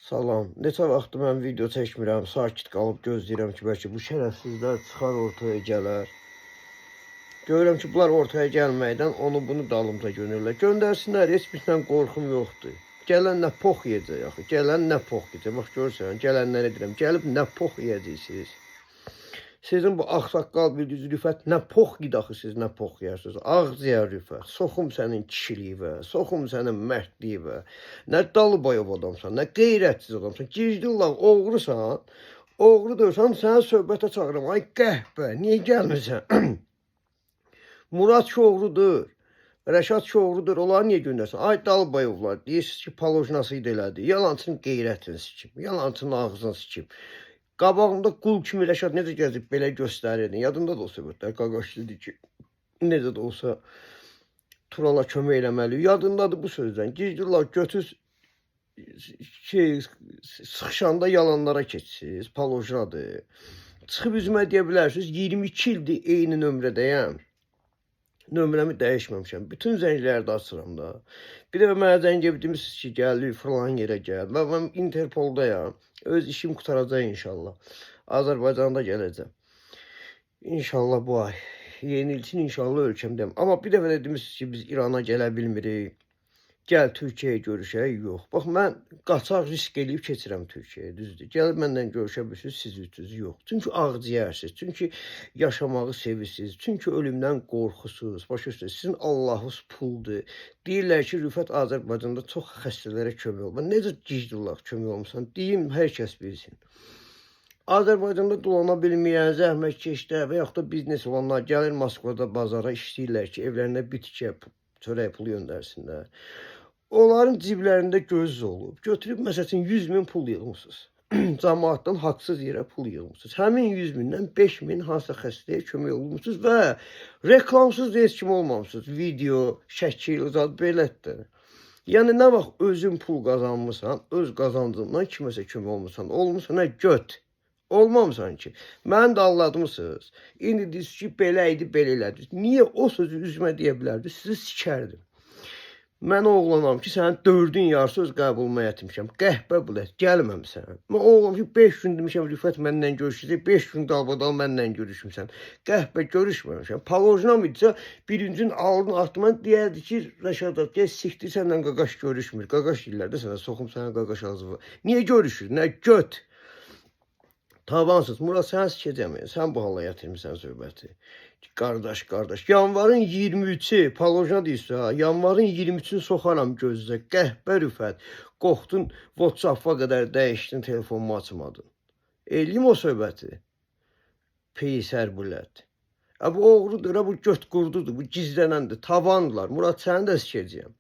Salam. Neçə vaxtdır mən video çəkmirəm, sakit qalıb gözləyirəm ki, bəlkə bu şərəfsizlər çıxar ortaya gələr. Görürəm ki, bunlar ortaya gəlməkdən onu bunu dalımca gönürlər. Göndərsinlər, heç birisindən qorxum yoxdur. Gələn nə pox yeyəcək axı, gələn nə pox yeyəcək. Bax görürsən, gələnlərə deyirəm, gəlib nə pox yeyəcəksiniz. Sizin bu ağsaqqal bildiğiniz Rüfət nə pox yedi axı siz, nə pox yersiniz. Ağciyər Rüfət, soxum sənin kişiliyivə, soxum sənin mərdliyivə. Nə Dalıbayov adamsan, nə qeyrətsiz adamsan, girdillah, oğrusan, oğru dövsən, sənə söhbətə çağırım. Ay qəhbə, niyə gəlmirsən? Murad Şoğrudur, Rəşad Şoğrudur, onları niyə göndərsən? Ay Dalıbayovlar, deyirsiniz ki, palojnası idi elədi. Yalancının qeyrətini sikim, yalancının ağzını sikim. Qabağımda qul kimi Rəşad necə gəzib belə göstərirdi. Yadımda da o söhbətlər qaqaş dedi ki, necə də olsa Turala kömək eləməli. Yadındadır bu sözdən. Gizdirlər götür sıxışanda yalanlara keçsiniz. Palojnadır. Çıxıb üzümə deyə bilərsiniz. 22 ildir eyni nömrədəyəm. Nömrəmi dəyişməmişəm. Bütün zəngləri də açıram da. Bir də mənə zəng edibsiniz ki, gəlir falan yerə gəl. Mən Interpoldayam. Öz işim qutaracaq inşallah. Azərbaycanda gələcəm. İnşallah bu ay. Yeni ilçin inşallah ölkəmdəyəm. Amma bir dəfə dediniz ki, biz İrana gələ bilmirik. Gəl Türkiyəyə görüşək. Yox. Bax, mən qaçaq risk eləyib keçirəm Türkiyəyə, düzdür. Gəlib məndən görüşə bilirsiniz, siz üçünüz. Yox. Çünki ağciyərsiniz. Çünki yaşamağı sevirsiniz. Çünki ölümdən qorxusunuz. Başa düşürsünüz. Sizin Allahınız puldur. Deyirlər ki, Rüfət Azərbaycanda çox xəstələrə kömək olmur. Necə gicdirlər kömək olmursan? Deyim, hər kəs bilsin. Azərbaycanda dolana bilməyən, zəhmətkeşdə və yaxud da biznes olanlar gəlir Moskvada bazara işləyirlər ki, evlərinə bitkiyə, çörək pulu göndərsinlər. Onların ciblərində göz olub. Götürüb məsələn 100.000 pul yığmışsınız. Cəmaatdan haqsız yerə pul yığmışsınız. Həmin 100.000-dən 5.000 hansısa xəstəyə kömək olmuşsunuz və reklamsız heç kim olmamışsınız. Video, şəkil, zad belədir. Yəni nə vaxt özün pul qazanmısan, öz qazancından kiməsə kömək olmuşsan, olmuşsan nə göt. Olmamısan ki. Mən də anladımsınız. İndi deyirsiniz ki, belə idi, belə elədi. Niyə o sözü üzümə deyə bilərdi? Sizi sikərdim. Mən oğlanam ki, sənin 4-ün yarısı öz qəbuluma yətmişəm. Qəhbə bulət, gəlməmsən. Mən oğlanam ki, 5 gün demişəm, Rüfət məndən görüşəcək, 5 gün dalbadal məndən görüşmüsən. Qəhbə görüşməmişəm. Palojnam idisə, birincinin alını atman deyərdi ki, Rəşad, gəl sikdir, səndən qaqaş görüşmür. Qaqaş deyirlər də sənə, soxum sənə qaqaş ağzı. Niyə görüşür? Nə göt? Tavansız. Murad, sən sikəcəm. Sən bu hala yatırmısan söhbəti. Qardaş. Yanvarın 23-ü, palojna deyirsə, yanvarın 23-ünü soxaram gözlə. Qəhbə Rüfət. Qorxdun, WhatsApp-a qədər dəyişdin, telefonumu açmadın. Eləyim o söhbəti. Peysər bulət. Bu oğrudur, bu göt qurdudur, bu gizlənəndir, tavandılar. Murad, səni də sikəcəyəm.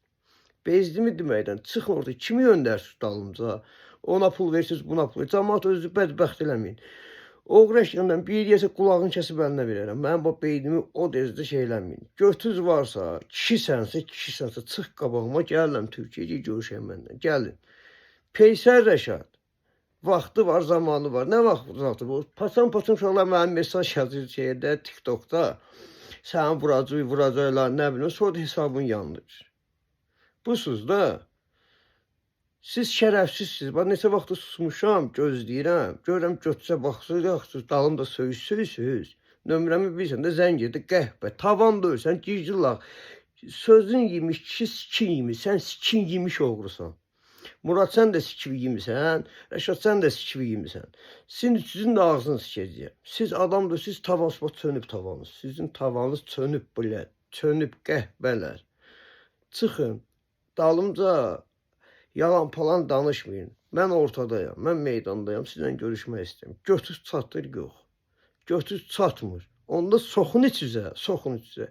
Bezdimi deməkdən, çıxın orada, kimi göndərsiniz dalımca? Ona pul verirsiniz, buna pul verirsiniz. Cəmaat özü bədbəxt eləməyin. Oğru əşyandan bir deyəsə qulağını kəsib əlinə verərəm. Mənim bu beynimi o dezdə şey eləməyin. Götüz varsa, kişisənsə, çıx qabağıma, gəlirəm Türkiyəyə görüşək məndən. Gəlin. Peysər Rəşad. Vaxtı var, zamanı var. Nə vaxtı var? Paçan uşaqlar mənim mesaj yazır şeydə, TikTokda. Səni vuracaqlar, nə bilmə, sonra hesabın yandır. Busuz da. Siz şərəfsizsiniz. Bax, neçə vaxtı susmuşam, gözləyirəm. Görürəm, götürsə baxsınız, dalımda söyürsünüz. Nömrəmi bilsən də zəng edir, qəhbə. Tavan döyürsən, gizdirlər. Sözün yemiş, kişi sikin yemiş, sən sikin yemiş oğrusan. Murad, sən də sikivi yemişsən. Rəşad, sən də sikivi yemişsən. Sizin də ağzını sikəcəyəm. Siz adamdır, siz tavansıma çönüb tavanız. Sizin tavanız çönüb bilət, çönüb qəhbələr. Çıxın, dalımca. Yalan falan danışmayın. Mən ortadayam, mən meydandayam, sizlə görüşmək istəyirəm. Götüz çatır, yox. Götüz çatmır. Onda soxun içizə, soxun içizə.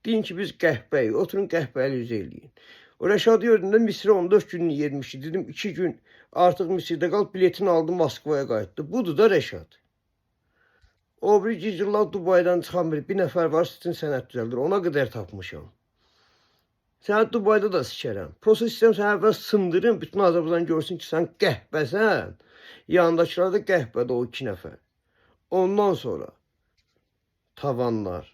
Deyin ki, biz qəhbəyik, oturun qəhbəli üzə eləyin. O Rəşadı gördüyümdə Misirə 14 gününü yedmişdi. Dedim, 2 gün artıq Misirdə qalıb, biletini aldım, Moskvaya qayıtdı. Budur da Rəşad. O bir gizirlər Dubaydan çıxan bir nəfər var, sizin sənət düzəldir. Ona qədər tapmışam. Səni Dubayda da sikərəm. Prosta istəyirəm səni əvvəl sındırım, bütün Azərbaycan görsün ki, sən qəhbəsən. Yanındakılar da qəhbədə o 2 nəfər. Ondan sonra tavanlar.